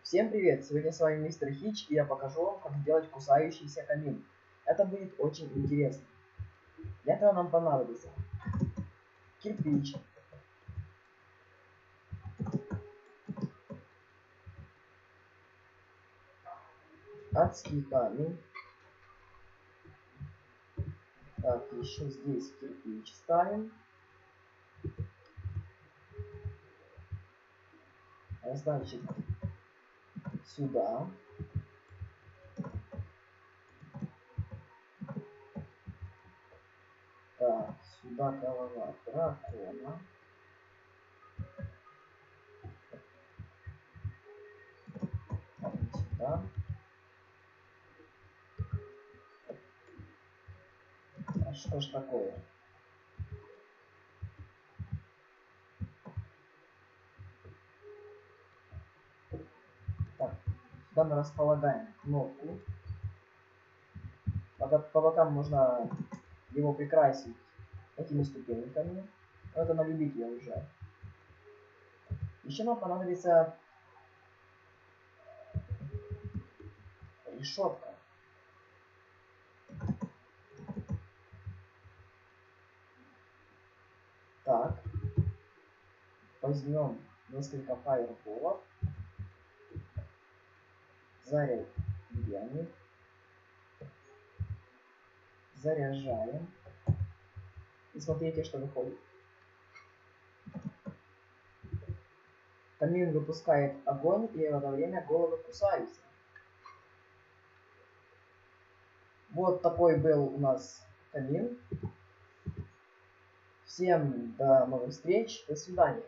Всем привет! Сегодня с вами мистер Хич, и я покажу вам, как сделать кусающийся камин. Это будет очень интересно. Для этого нам понадобится кирпич, адский камень. Так, еще здесь кирпич ставим. Значит, сюда. Так, сюда голова дракона. Сюда. А что ж такое? Так, сюда мы располагаем кнопку. По бокам можно его прикрасить этими ступеньками. Но это на любителя уже. Еще нам понадобится решетка. Так, возьмем несколько фаерболов, зарядим, заряжаем и смотрите, что выходит. Камин выпускает огонь, и в это время головы кусаются. Вот такой был у нас камин. Всем до новых встреч, до свидания.